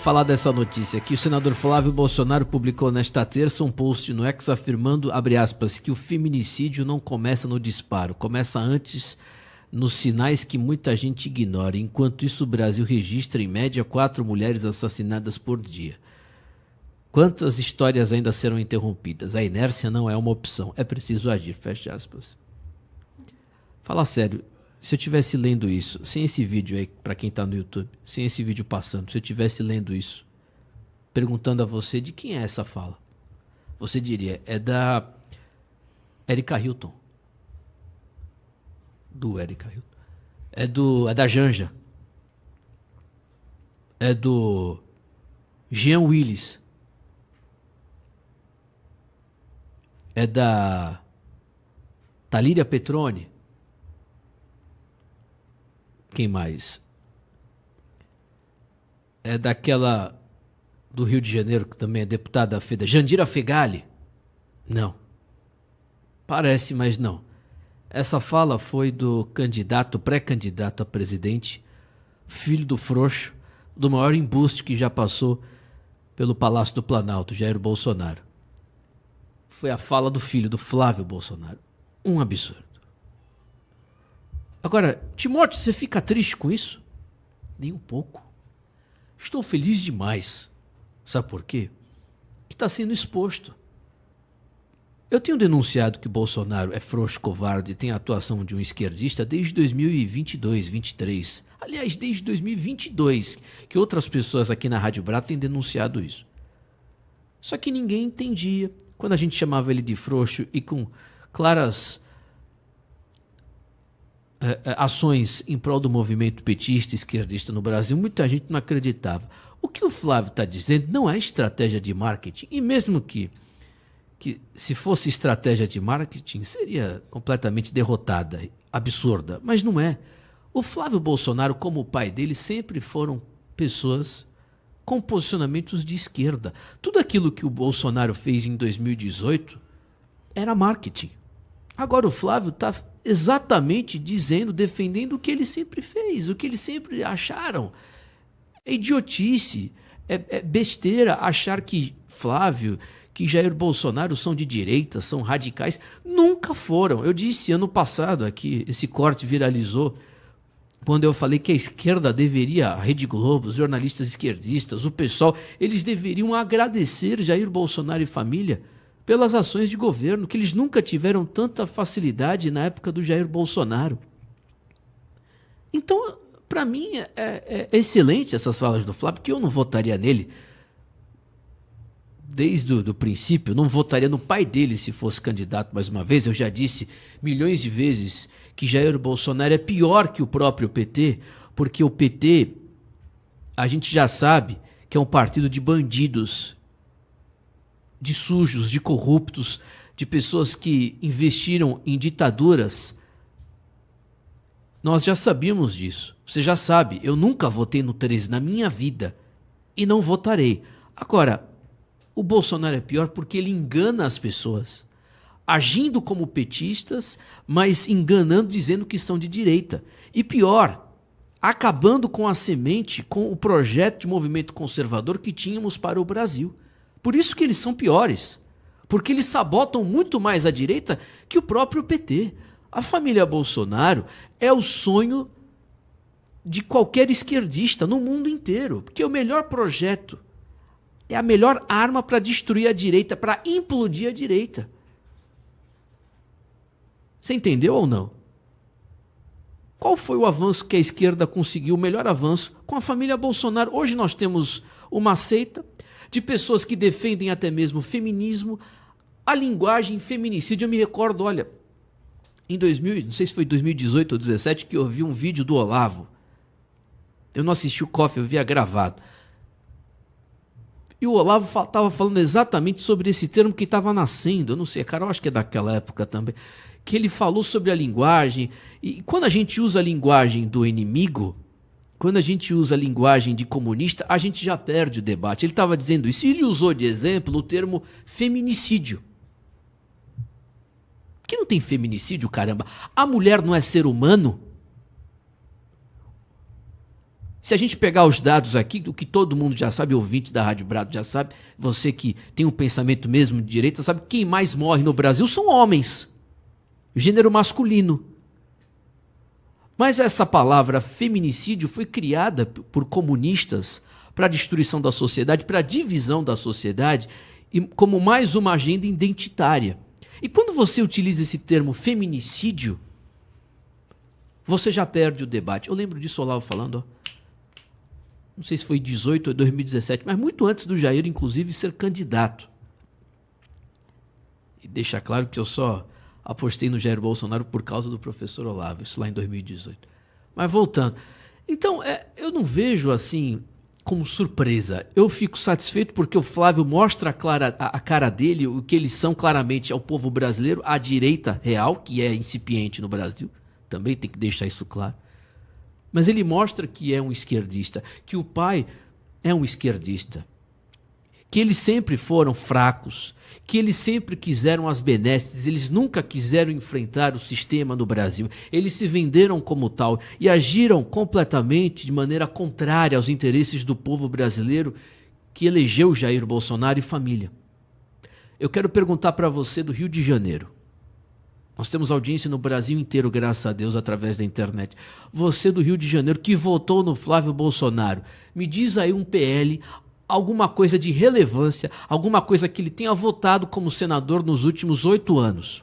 Falar dessa notícia aqui, o senador Flávio Bolsonaro publicou nesta terça um post no X afirmando, abre aspas, que o feminicídio não começa no disparo, começa antes nos sinais que muita gente ignora. Enquanto isso, o Brasil registra em média 4 mulheres assassinadas por dia. Quantas histórias ainda serão interrompidas? A inércia não é uma opção, é preciso agir, fecha aspas. Fala sério. Se eu estivesse lendo isso, sem esse vídeo aí, pra quem tá no YouTube, sem esse vídeo passando, se eu estivesse lendo isso, perguntando a você de quem é essa fala, você diria, é da Erika Hilton. Do Erika Hilton. É da Janja. É do Jean Willis. É da Thalíria Petroni. Quem mais? É daquela do Rio de Janeiro, que também é deputada federal. Jandira Fegali? Não. Parece, mas não. Essa fala foi do pré-candidato a presidente, filho do frouxo, do maior embuste que já passou pelo Palácio do Planalto, Jair Bolsonaro. Foi a fala do filho do Flávio Bolsonaro. Um absurdo. Agora, Timóteo, você fica triste com isso? Nem um pouco. Estou feliz demais. Sabe por quê? Que está sendo exposto. Eu tenho denunciado que o Bolsonaro é frouxo, covarde e tem a atuação de um esquerdista desde 2022, 2023. Aliás, desde 2022, que outras pessoas aqui na Rádio Bravo têm denunciado isso. Só que ninguém entendia. Quando a gente chamava ele de frouxo e com claras ações em prol do movimento petista, esquerdista no Brasil, muita gente não acreditava. O que o Flávio está dizendo não é estratégia de marketing, e mesmo que se fosse estratégia de marketing, seria completamente derrotada, absurda, mas não é. O Flávio Bolsonaro, como o pai dele, sempre foram pessoas com posicionamentos de esquerda. Tudo aquilo que o Bolsonaro fez em 2018 era marketing. Agora o Flávio está exatamente dizendo, defendendo o que ele sempre fez, o que eles sempre acharam. É idiotice, é besteira achar que Flávio, que Jair Bolsonaro são de direita, são radicais. Nunca foram. Eu disse ano passado aqui, esse corte viralizou, quando eu falei que a esquerda deveria, a Rede Globo, os jornalistas esquerdistas, o pessoal, eles deveriam agradecer Jair Bolsonaro e família pelas ações de governo, que eles nunca tiveram tanta facilidade na época do Jair Bolsonaro. Então, para mim, é excelente essas falas do Flávio, que eu não votaria nele desde o princípio, não votaria no pai dele se fosse candidato mais uma vez. Eu já disse milhões de vezes que Jair Bolsonaro é pior que o próprio PT, porque o PT, a gente já sabe que é um partido de bandidos, de sujos, de corruptos, de pessoas que investiram em ditaduras. Nós já sabíamos disso. Você já sabe, eu nunca votei no 13 na minha vida e não votarei. Agora, o Bolsonaro é pior porque ele engana as pessoas, agindo como petistas, mas enganando, dizendo que são de direita. E pior, acabando com a semente, com o projeto de movimento conservador que tínhamos para o Brasil. Por isso que eles são piores, porque eles sabotam muito mais a direita que o próprio PT. A família Bolsonaro é o sonho de qualquer esquerdista no mundo inteiro, porque o melhor projeto é a melhor arma para destruir a direita, para implodir a direita. Você entendeu ou não? Qual foi o avanço que a esquerda conseguiu, o melhor avanço, com a família Bolsonaro? Hoje nós temos uma seita de pessoas que defendem até mesmo o feminismo, a linguagem feminicídio. Eu me recordo, olha, em 2000, não sei se foi 2018 ou 2017, que eu vi um vídeo do Olavo. Eu não assisti o COF, eu via gravado. E o Olavo estava falando exatamente sobre esse termo que estava nascendo. Eu não sei, cara, eu acho que é daquela época também. Que ele falou sobre a linguagem. E quando a gente usa a linguagem do inimigo, quando a gente usa a linguagem de comunista, a gente já perde o debate. Ele estava dizendo isso. E ele usou de exemplo o termo feminicídio. Que não tem feminicídio, caramba. A mulher não é ser humano? Se a gente pegar os dados aqui, o que todo mundo já sabe, ouvinte da Rádio Brado já sabe, você que tem um pensamento mesmo de direita, sabe que quem mais morre no Brasil são homens, gênero masculino. Mas essa palavra feminicídio foi criada por comunistas para a destruição da sociedade, para a divisão da sociedade, e como mais uma agenda identitária. E quando você utiliza esse termo feminicídio, você já perde o debate. Eu lembro disso, Olavo falando, não sei se foi 18 ou 2017, mas muito antes do Jair, inclusive, ser candidato. E deixar claro que eu só apostei no Jair Bolsonaro por causa do professor Olavo, isso lá em 2018. Mas voltando. Então, eu não vejo assim como surpresa. Eu fico satisfeito porque o Flávio mostra a cara dele, o que eles são claramente ao povo brasileiro, à direita real, que é incipiente no Brasil. Também tem que deixar isso claro. Mas ele mostra que é um esquerdista, que o pai é um esquerdista, que eles sempre foram fracos, que eles sempre quiseram as benesses, eles nunca quiseram enfrentar o sistema no Brasil. Eles se venderam como tal e agiram completamente de maneira contrária aos interesses do povo brasileiro que elegeu Jair Bolsonaro e família. Eu quero perguntar para você do Rio de Janeiro. Nós temos audiência no Brasil inteiro, graças a Deus, através da internet. Você do Rio de Janeiro que votou no Flávio Bolsonaro, me diz aí um PL, alguma coisa de relevância, alguma coisa que ele tenha votado como senador nos últimos 8 anos.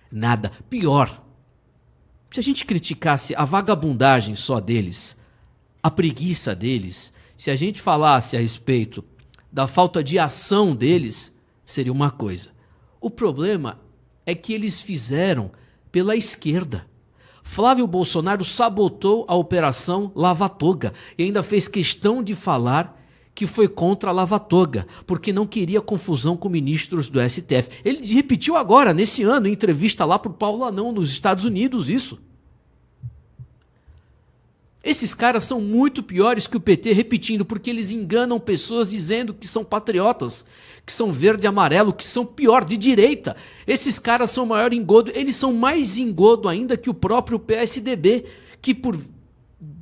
Nada. Pior, se a gente criticasse a vagabundagem só deles, a preguiça deles, se a gente falasse a respeito da falta de ação deles, seria uma coisa. O problema é que eles fizeram pela esquerda. Flávio Bolsonaro sabotou a Operação Lava Toga e ainda fez questão de falar que foi contra a Lava Toga, porque não queria confusão com ministros do STF. Ele repetiu agora, nesse ano, em entrevista lá para o Paulo Anão, nos Estados Unidos, isso. Esses caras são muito piores que o PT, repetindo, porque eles enganam pessoas dizendo que são patriotas, que são verde e amarelo, que são pior, de direita. Esses caras são o maior engodo, eles são mais engodo ainda que o próprio PSDB, que por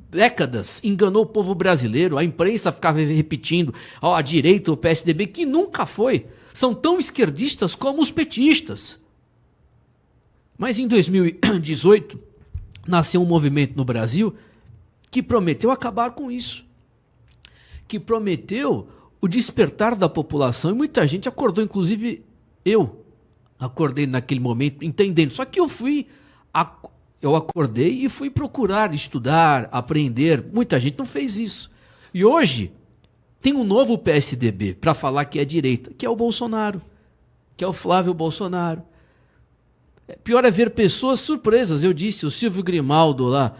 décadas enganou o povo brasileiro, a imprensa ficava repetindo, a direita, o PSDB, que nunca foi. São tão esquerdistas como os petistas. Mas em 2018, nasceu um movimento no Brasil que prometeu acabar com isso, que prometeu o despertar da população, e muita gente acordou, inclusive eu acordei naquele momento entendendo, só que eu acordei e fui procurar estudar, aprender, muita gente não fez isso, e hoje tem um novo PSDB para falar que é direita, que é o Bolsonaro, que é o Flávio Bolsonaro. Pior é ver pessoas surpresas, eu disse, o Silvio Grimaldo lá,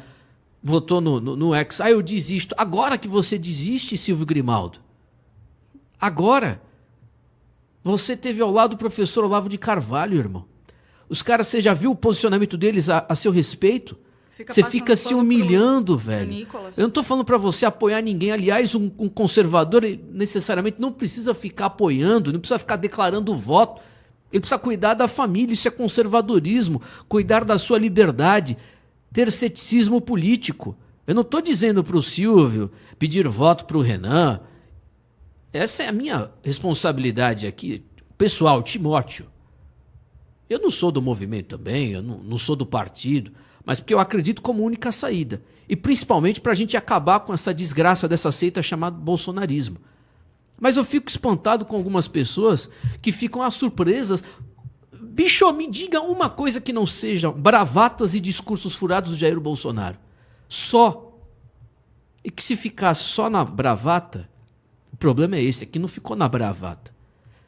votou no X. Eu desisto. Agora que você desiste, Silvio Grimaldo. Agora. Você teve ao lado o professor Olavo de Carvalho, irmão. Os caras, você já viu o posicionamento deles a seu respeito? Você fica se humilhando, velho. Eu não estou falando para você apoiar ninguém. Aliás, um conservador necessariamente não precisa ficar apoiando, não precisa ficar declarando voto. Ele precisa cuidar da família. Isso é conservadorismo. Cuidar da sua liberdade. Ter ceticismo político. Eu não estou dizendo para o Silvio pedir voto para o Renan. Essa é a minha responsabilidade aqui, pessoal, Timóteo. Eu não sou do movimento também, eu não sou do partido, mas porque eu acredito como única saída. E principalmente para a gente acabar com essa desgraça dessa seita chamada bolsonarismo. Mas eu fico espantado com algumas pessoas que ficam surpresas. Bicho, me diga uma coisa que não sejam bravatas e discursos furados do Jair Bolsonaro. Só. E que se ficasse só na bravata, o problema é esse, é que não ficou na bravata.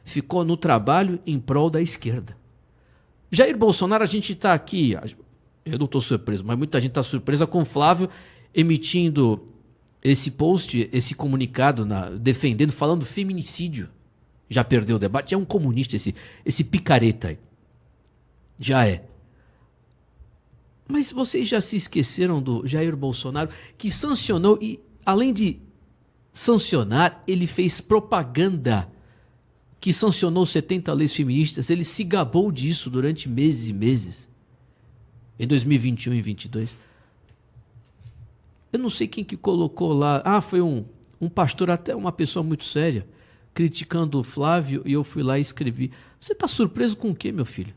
Ficou no trabalho em prol da esquerda. Jair Bolsonaro, a gente está aqui, eu não estou surpreso, mas muita gente está surpresa com o Flávio emitindo esse post, esse comunicado, defendendo, falando feminicídio. Já perdeu o debate, é um comunista esse picareta aí. Já é. Mas vocês já se esqueceram do Jair Bolsonaro, que sancionou e, além de sancionar, ele fez propaganda, que sancionou 70 leis feministas. Ele se gabou disso durante meses e meses, em 2021 e 2022. Eu não sei quem que colocou lá. Ah, foi um pastor, até uma pessoa muito séria, criticando o Flávio, e eu fui lá e escrevi. Você está surpreso com o quê, meu filho?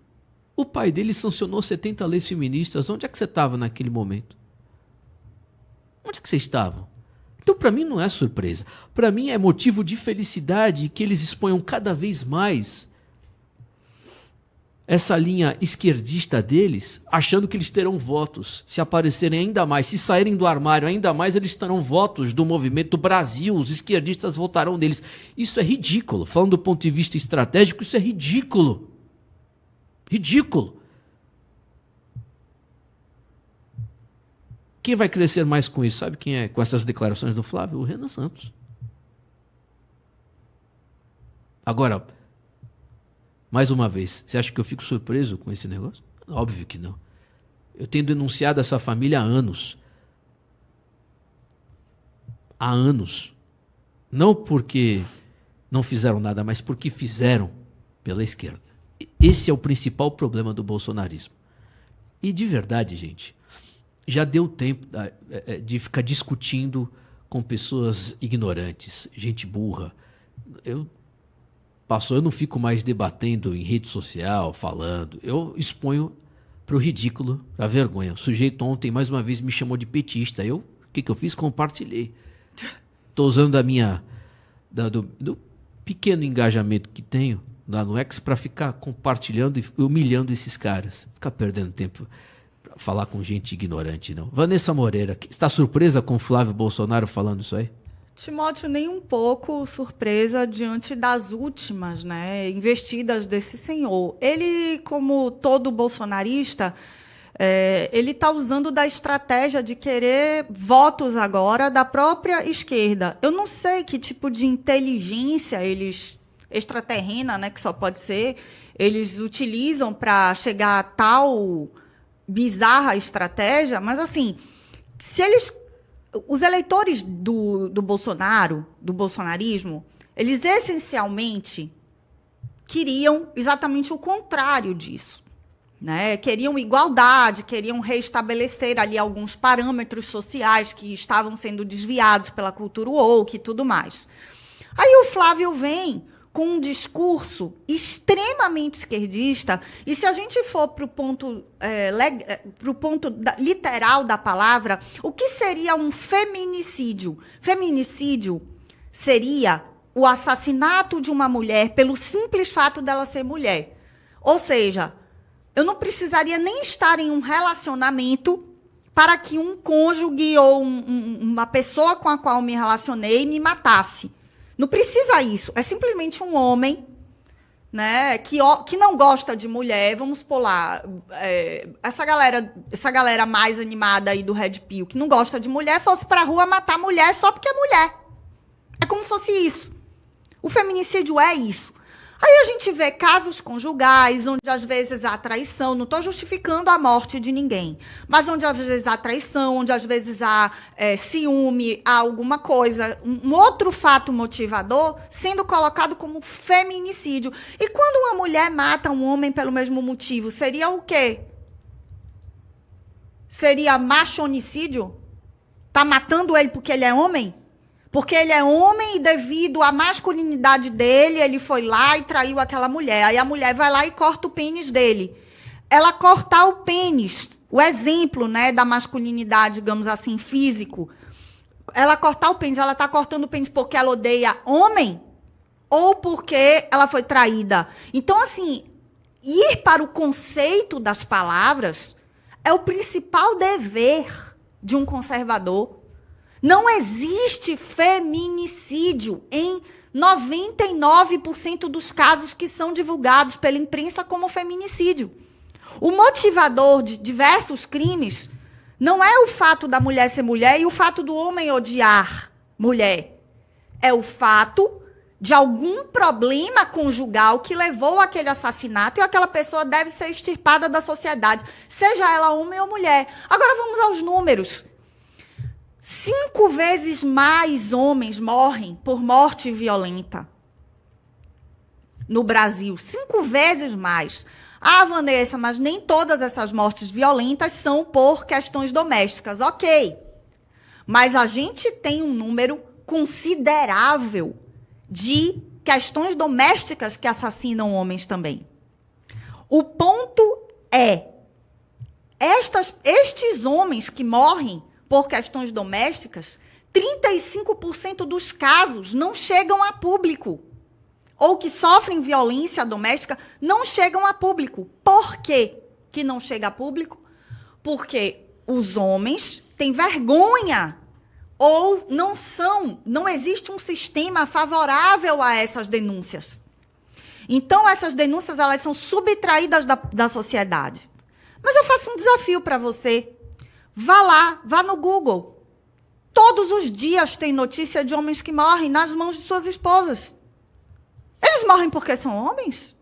O pai dele sancionou 70 leis feministas. Onde é que você estava naquele momento? Onde é que você estava? Então, para mim, não é surpresa. Para mim, é motivo de felicidade que eles exponham cada vez mais essa linha esquerdista deles, achando que eles terão votos. Se aparecerem ainda mais, se saírem do armário ainda mais, eles terão votos do movimento Brasil. Os esquerdistas votarão neles. Isso é ridículo. Falando do ponto de vista estratégico, isso é ridículo. Ridículo. Quem vai crescer mais com isso? Sabe quem é? Com essas declarações do Flávio? O Renan Santos. Agora, mais uma vez, você acha que eu fico surpreso com esse negócio? Óbvio que não. Eu tenho denunciado essa família há anos. Há anos. Não porque não fizeram nada, mas porque fizeram pela esquerda. Esse é o principal problema do bolsonarismo. E de verdade, gente, já deu tempo de ficar discutindo com pessoas ignorantes, gente burra. Eu não fico mais debatendo em rede social, falando. Eu exponho para o ridículo, para a vergonha. O sujeito ontem, mais uma vez, me chamou de petista. O que eu fiz? Compartilhei. Estou usando do pequeno engajamento que tenho lá no X para ficar compartilhando e humilhando esses caras. Ficar perdendo tempo para falar com gente ignorante, não. Vanessa Moreira, está surpresa com o Flávio Bolsonaro falando isso aí? Timóteo, nem um pouco surpresa diante das últimas, né, investidas desse senhor. Ele, como todo bolsonarista, ele está usando da estratégia de querer votos agora da própria esquerda. Eu não sei que tipo de inteligência extraterrena, né, que só pode ser, eles utilizam para chegar a tal bizarra estratégia, mas assim, os eleitores do Bolsonaro, do bolsonarismo, eles essencialmente queriam exatamente o contrário disso, né? Queriam igualdade, queriam restabelecer ali alguns parâmetros sociais que estavam sendo desviados pela cultura woke e tudo mais. Aí o Flávio vem com um discurso extremamente esquerdista, e se a gente for para o ponto literal da palavra, o que seria um feminicídio? Feminicídio seria o assassinato de uma mulher pelo simples fato dela ser mulher. Ou seja, eu não precisaria nem estar em um relacionamento para que um cônjuge ou uma pessoa com a qual me relacionei me matasse. Não precisa isso. É simplesmente um homem, né, que não gosta de mulher. Vamos pôr lá, essa galera mais animada aí do Red Pill, que não gosta de mulher, fosse pra rua matar mulher só porque é mulher. É como se fosse isso. O feminicídio é isso. Aí a gente vê casos conjugais, onde às vezes há traição, não estou justificando a morte de ninguém, mas onde às vezes há traição, onde às vezes há ciúme, há alguma coisa, um outro fato motivador sendo colocado como feminicídio. E quando uma mulher mata um homem pelo mesmo motivo, seria o quê? Seria machonicídio? Tá matando ele porque ele é homem? Porque ele é homem e devido à masculinidade dele, ele foi lá e traiu aquela mulher. Aí a mulher vai lá e corta o pênis dele. Ela cortar o pênis, o exemplo, né, da masculinidade, digamos assim, físico. Ela cortar o pênis, ela está cortando o pênis porque ela odeia homem ou porque ela foi traída? Então, assim, ir para o conceito das palavras é o principal dever de um conservador. Não existe feminicídio em 99% dos casos que são divulgados pela imprensa como feminicídio. O motivador de diversos crimes não é o fato da mulher ser mulher e o fato do homem odiar mulher. É o fato de algum problema conjugal que levou àquele assassinato e aquela pessoa deve ser extirpada da sociedade, seja ela homem ou mulher. Agora vamos aos números. 5 vezes mais homens morrem por morte violenta no Brasil. 5 vezes mais. Ah, Vanessa, mas nem todas essas mortes violentas são por questões domésticas. Ok. Mas a gente tem um número considerável de questões domésticas que assassinam homens também. O ponto é, estes homens que morrem por questões domésticas, 35% dos casos não chegam a público. Ou que sofrem violência doméstica, não chegam a público. Por quê que não chega a público? Porque os homens têm vergonha ou não existe um sistema favorável a essas denúncias. Então, essas denúncias elas são subtraídas da sociedade. Mas eu faço um desafio para você. Vá no Google. Todos os dias tem notícia de homens que morrem nas mãos de suas esposas. Eles morrem porque são homens?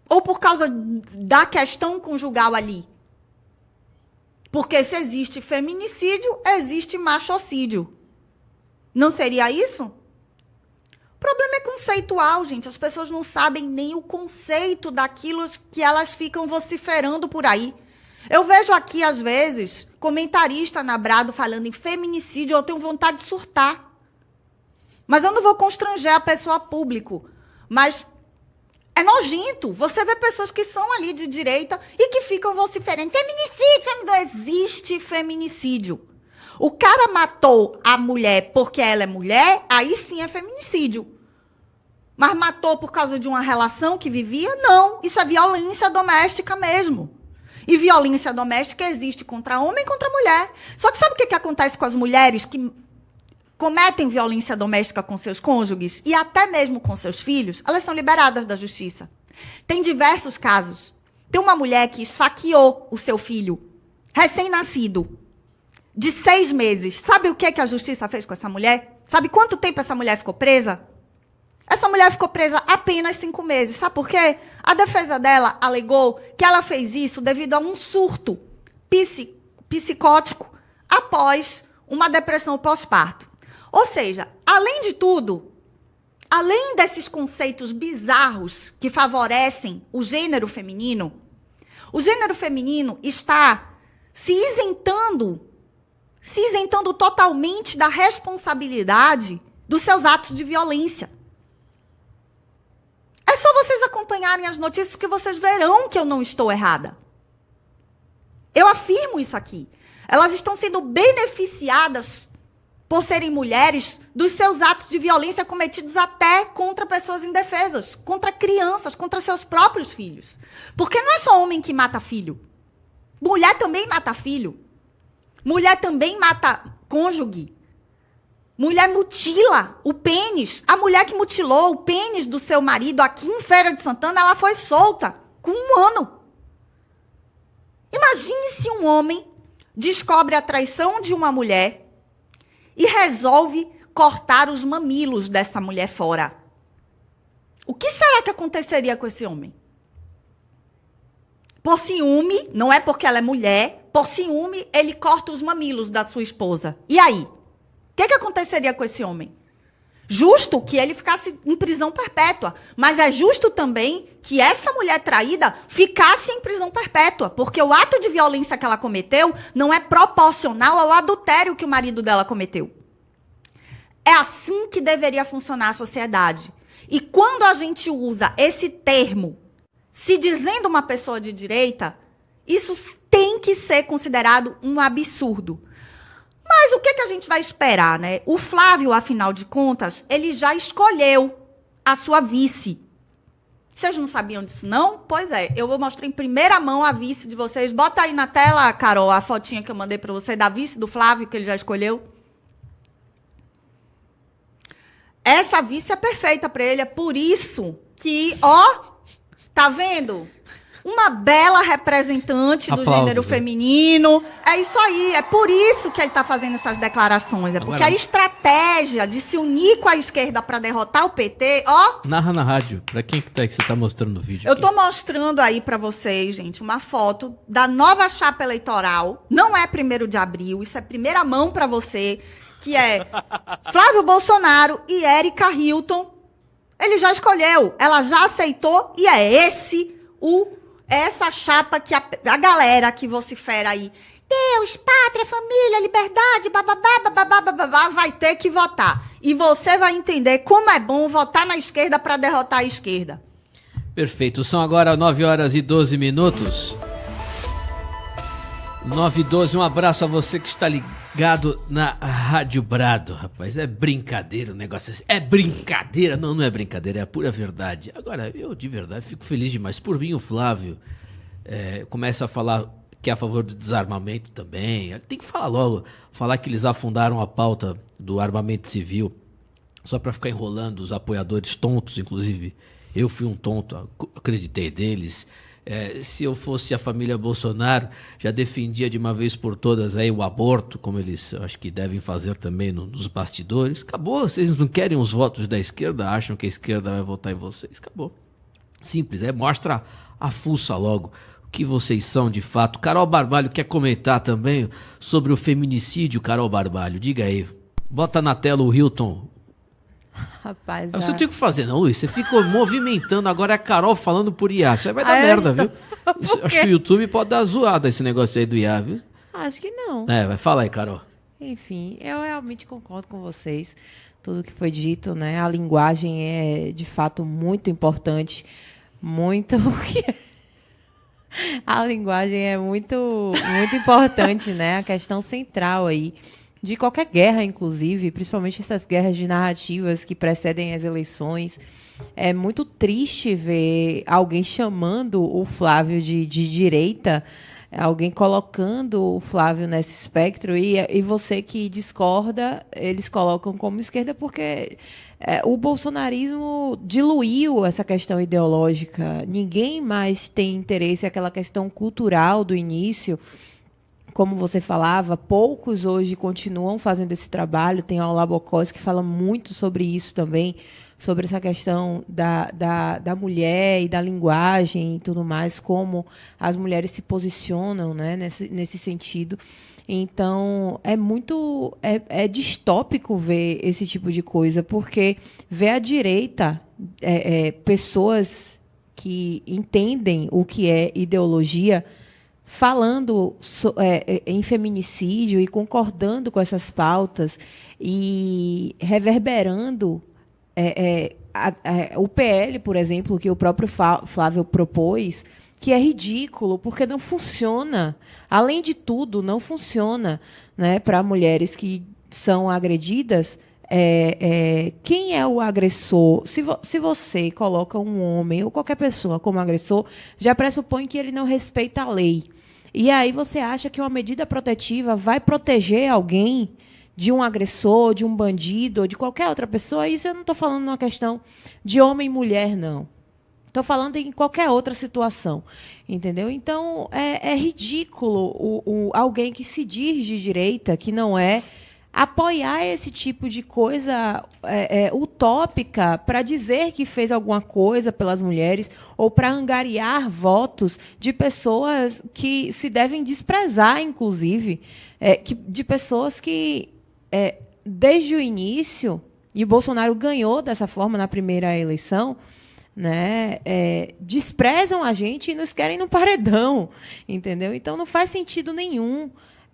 Ou por causa da questão conjugal ali? Porque se existe feminicídio, existe machocídio. Não seria isso? O problema é conceitual, gente. As pessoas não sabem nem o conceito daquilo que elas ficam vociferando por aí. Eu vejo aqui, às vezes, comentarista na Brado falando em feminicídio, eu tenho vontade de surtar. Mas eu não vou constranger a pessoa a público. Mas é nojento. Você vê pessoas que são ali de direita e que ficam vociferando. Feminicídio, não existe feminicídio. O cara matou a mulher porque ela é mulher, aí sim é feminicídio. Mas matou por causa de uma relação que vivia? Não. Isso é violência doméstica mesmo. E violência doméstica existe contra homem e contra mulher. Só que sabe o que acontece com as mulheres que cometem violência doméstica com seus cônjuges e até mesmo com seus filhos? Elas são liberadas da justiça. Tem diversos casos. Tem uma mulher que esfaqueou o seu filho, recém-nascido, de 6 meses. Sabe o que a justiça fez com essa mulher? Sabe quanto tempo essa mulher ficou presa? Essa mulher ficou presa apenas 5 meses. Sabe por quê? A defesa dela alegou que ela fez isso devido a um surto psicótico após uma depressão pós-parto. Ou seja, além de tudo, além desses conceitos bizarros que favorecem o gênero feminino está se isentando totalmente da responsabilidade dos seus atos de violência. É só vocês acompanharem as notícias que vocês verão que eu não estou errada. Eu afirmo isso aqui. Elas estão sendo beneficiadas por serem mulheres dos seus atos de violência cometidos até contra pessoas indefesas, contra crianças, contra seus próprios filhos. Porque não é só homem que mata filho. Mulher também mata filho. Mulher também mata cônjuge. Mulher mutila o pênis. A mulher que mutilou o pênis do seu marido aqui em Feira de Santana, ela foi solta com 1 ano. Imagine se um homem descobre a traição de uma mulher e resolve cortar os mamilos dessa mulher fora. O que será que aconteceria com esse homem? Por ciúme, não é porque ela é mulher, por ciúme, ele corta os mamilos da sua esposa. E aí? O que aconteceria com esse homem? Justo que ele ficasse em prisão perpétua, mas é justo também que essa mulher traída ficasse em prisão perpétua, porque o ato de violência que ela cometeu não é proporcional ao adultério que o marido dela cometeu. É assim que deveria funcionar a sociedade. E quando a gente usa esse termo, se dizendo uma pessoa de direita, isso tem que ser considerado um absurdo. Mas o que a gente vai esperar, né? O Flávio, afinal de contas, ele já escolheu a sua vice. Vocês não sabiam disso, não? Pois é, eu vou mostrar em primeira mão a vice de vocês. Bota aí na tela, Carol, a fotinha que eu mandei para você da vice do Flávio, que ele já escolheu. Essa vice é perfeita para ele, é por isso que, ó, tá vendo? Uma bela representante do gênero feminino. É isso aí, é por isso que ele está fazendo essas declarações. É porque agora, a estratégia de se unir com a esquerda para derrotar o PT, ó... Narra na rádio, para quem que você está mostrando no vídeo? Eu estou mostrando aí para vocês, gente, uma foto da nova chapa eleitoral. Não é 1º de abril, isso é primeira mão para você, que é Flávio Bolsonaro e Érica Hilton. Ele já escolheu, ela já aceitou e é essa chapa que a galera que vocifera aí Deus, pátria, família, liberdade, bababá, bababá, bababá, vai ter que votar. E você vai entender como é bom votar na esquerda para derrotar a esquerda. Perfeito. São agora 9h12. 9h12, um abraço a você que está ligado na Rádio Brado, rapaz. É brincadeira o negócio assim. É brincadeira? Não, não é brincadeira, é a pura verdade. Agora, eu de verdade fico feliz demais. Por mim, o Flávio começa a falar que é a favor do desarmamento também. Tem que falar logo, falar que eles afundaram a pauta do armamento civil, só para ficar enrolando os apoiadores tontos, inclusive. Eu fui um tonto, acreditei deles. Se eu fosse a família Bolsonaro, já defendia de uma vez por todas aí o aborto, como eles acho que devem fazer também nos bastidores. Acabou, vocês não querem os votos da esquerda, acham que a esquerda vai votar em vocês. Acabou. Simples, mostra a fuça logo, o que vocês são de fato. Carol Barbalho quer comentar também sobre o feminicídio, Carol Barbalho, diga aí. Bota na tela o Hilton. Rapaz, você não tem o que fazer não, Luiz, você fica movimentando, agora é a Carol falando por IA, isso aí vai dar merda, viu? Acho que o YouTube pode dar zoada esse negócio aí do IA, viu? Acho que não. Vai, fala aí, Carol. Enfim, eu realmente concordo com vocês, tudo que foi dito, né? A linguagem é, de fato, muito importante, muito... A linguagem é muito, muito importante, né? A questão central aí de qualquer guerra, inclusive, principalmente essas guerras de narrativas que precedem as eleições. É muito triste ver alguém chamando o Flávio de direita, alguém colocando o Flávio nesse espectro, e você que discorda, eles colocam como esquerda, porque o bolsonarismo diluiu essa questão ideológica. Ninguém mais tem interesse naquela questão cultural do início. Como você falava, poucos hoje continuam fazendo esse trabalho. Tem o Labocós que fala muito sobre isso também, sobre essa questão da mulher e da linguagem e tudo mais, como as mulheres se posicionam, né, nesse sentido. Então, é muito distópico ver esse tipo de coisa, porque ver à direita pessoas que entendem o que é ideologia falando em feminicídio e concordando com essas pautas e reverberando o PL, por exemplo, que o próprio Flávio propôs, que é ridículo, porque não funciona. Além de tudo, não funciona, né, para mulheres que são agredidas. Quem é o agressor? Se você coloca um homem ou qualquer pessoa como agressor, já pressupõe que ele não respeita a lei. E aí você acha que uma medida protetiva vai proteger alguém de um agressor, de um bandido, ou de qualquer outra pessoa? Isso eu não estou falando numa questão de homem e mulher, não. Estou falando em qualquer outra situação, entendeu? Então, é ridículo alguém que se diz de direita, que não é, apoiar esse tipo de coisa utópica para dizer que fez alguma coisa pelas mulheres ou para angariar votos de pessoas que se devem desprezar, inclusive, de pessoas que, desde o início, e o Bolsonaro ganhou dessa forma na primeira eleição, né, desprezam a gente e nos querem no paredão, entendeu? Então não faz sentido nenhum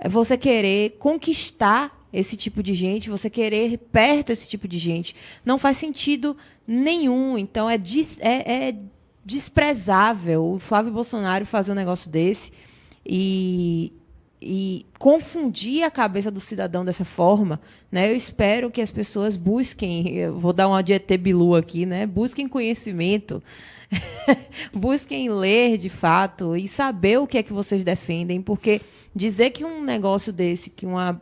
você querer conquistar esse tipo de gente, você querer perto esse tipo de gente. Não faz sentido nenhum. Então é desprezável o Flávio Bolsonaro fazer um negócio desse e confundir a cabeça do cidadão dessa forma, né? Eu espero que as pessoas busquem, eu vou dar uma de ET Bilu aqui, né? Busquem conhecimento, busquem ler de fato e saber o que é que vocês defendem, porque dizer que um negócio desse, que uma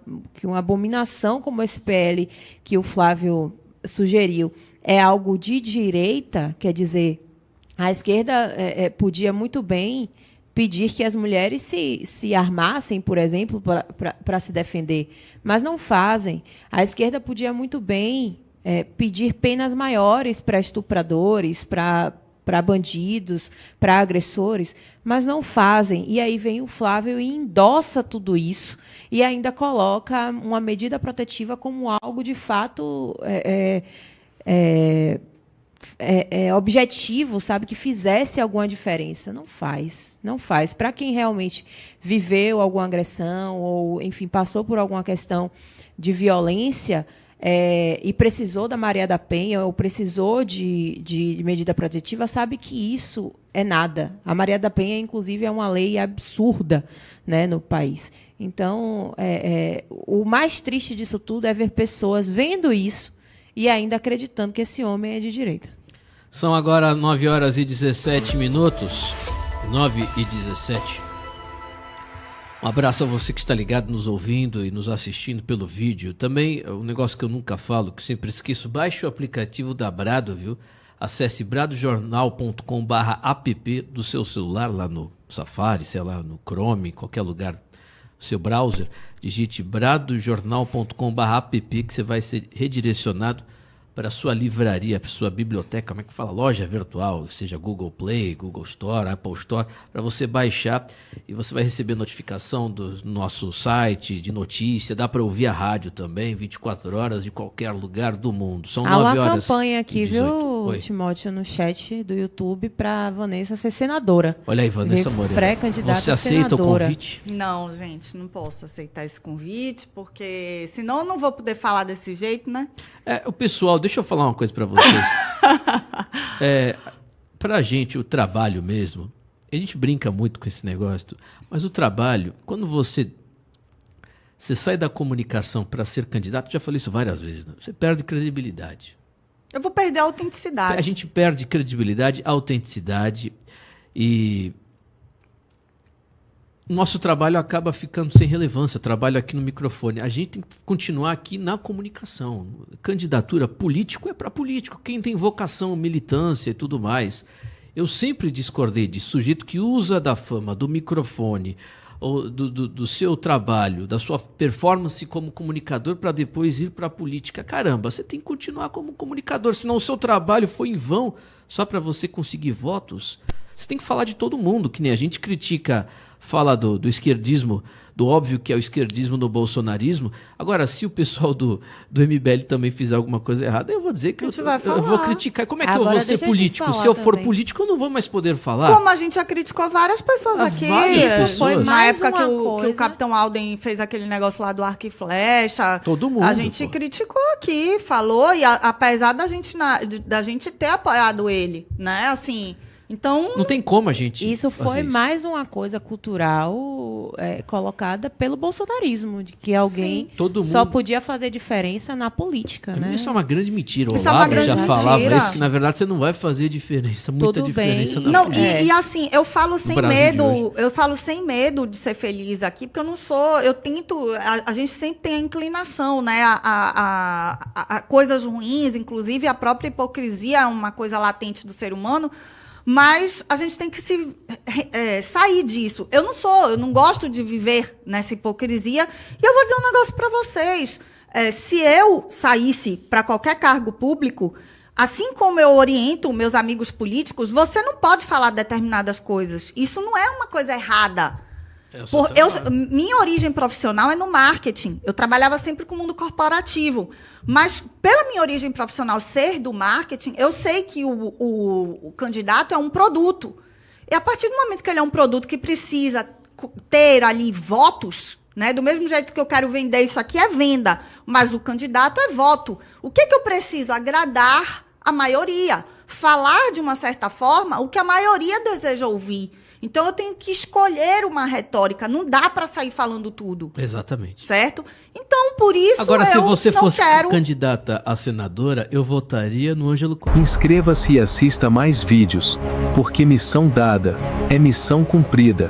abominação como esse PL que o Flávio sugeriu é algo de direita, quer dizer, a esquerda podia muito bem pedir que as mulheres se armassem, por exemplo, para se defender, mas não fazem. A esquerda podia muito bem pedir penas maiores para estupradores, para bandidos, para agressores, mas não fazem. E aí vem o Flávio e endossa tudo isso e ainda coloca uma medida protetiva como algo, de fato, objetivo, sabe, que fizesse alguma diferença. Não faz, não faz. Para quem realmente viveu alguma agressão ou, enfim, passou por alguma questão de violência e precisou da Maria da Penha ou precisou de medida protetiva, sabe que isso é nada. A Maria da Penha, inclusive, é uma lei absurda, né, no país. Então, o mais triste disso tudo é ver pessoas vendo isso e ainda acreditando que esse homem é de direita. São agora 9 horas e 17 minutos. 9h17. Um abraço a você que está ligado, nos ouvindo e nos assistindo pelo vídeo. Também, um negócio que eu nunca falo, que sempre esqueço, baixe o aplicativo da Brado, viu? Acesse bradojornal.com/app do seu celular, lá no Safari, sei lá, no Chrome, em qualquer lugar do seu browser. Digite bradojornal.com/app que você vai ser redirecionado para a sua livraria, para a sua biblioteca, como é que fala? Loja virtual, seja Google Play, Google Store, Apple Store, para você baixar e você vai receber notificação do nosso site de notícia, dá para ouvir a rádio também, 24 horas de qualquer lugar do mundo. São 9 horas. Há uma campanha aqui, viu, Oi. Timóteo, no chat do YouTube para Vanessa ser senadora. Olha aí, Vanessa Moreira. Pré-candidata Você aceita senadora. o convite? Não, gente, não posso aceitar esse convite, porque senão eu não vou poder falar desse jeito, né? O pessoal, deixa eu falar uma coisa para vocês. Pra gente, o trabalho mesmo, a gente brinca muito com esse negócio, mas o trabalho, quando você sai da comunicação para ser candidato, já falei isso várias vezes, né? Você perde credibilidade. Eu vou perder a autenticidade. A gente perde credibilidade, autenticidade e nosso trabalho acaba ficando sem relevância. Trabalho aqui no microfone. A gente tem que continuar aqui na comunicação. Candidatura político é para político. Quem tem vocação, militância e tudo mais. Eu sempre discordei de sujeito que usa da fama, do microfone, ou do seu trabalho, da sua performance como comunicador para depois ir para a política. Caramba, você tem que continuar como comunicador, senão o seu trabalho foi em vão só para você conseguir votos. Você tem que falar de todo mundo, que nem a gente critica, fala do esquerdismo, do óbvio que é o esquerdismo no bolsonarismo. Agora, se o pessoal do MBL também fizer alguma coisa errada, eu vou dizer que eu vou criticar. Como é que eu vou ser político? Se eu for político, eu não vou mais poder falar. Como a gente já criticou várias pessoas aqui. Várias pessoas. Foi na época que coisa. o Capitão Alden fez aquele negócio lá do arco e flecha. Todo mundo. A gente criticou aqui, falou, e apesar da gente ter apoiado ele, né? Assim... Então, não tem como a gente. Isso foi mais uma coisa cultural colocada pelo bolsonarismo, de que alguém só podia fazer diferença na política, né? Isso é uma grande mentira. O Isso é uma Olavo grande já mentira. falava isso, que na verdade você não vai fazer diferença, muita Tudo diferença bem. na não, e assim, eu falo sem Brasil medo, eu falo sem medo de ser feliz aqui, porque eu não sou, eu tento, a gente sempre tem a inclinação, né, a coisas ruins, inclusive a própria hipocrisia é uma coisa latente do ser humano. Mas a gente tem que sair disso. Eu não gosto de viver nessa hipocrisia. E eu vou dizer um negócio para vocês. Se eu saísse para qualquer cargo público, assim como eu oriento meus amigos políticos, você não pode falar determinadas coisas. Isso não é uma coisa errada. Minha origem profissional é no marketing. Eu trabalhava sempre com o mundo corporativo. Mas, pela minha origem profissional ser do marketing, eu sei que o candidato é um produto. E a partir do momento que ele é um produto que precisa ter ali votos, né? Do mesmo jeito que eu quero vender isso aqui é venda, mas o candidato é voto. O que eu preciso? Agradar a maioria. Falar de uma certa forma o que a maioria deseja ouvir. Então, eu tenho que escolher uma retórica. Não dá para sair falando tudo. Exatamente. Certo? Então, por isso, agora, se você fosse quero... candidata a senadora, eu votaria no Ângelo Costa. Inscreva-se e assista mais vídeos, porque missão dada é missão cumprida.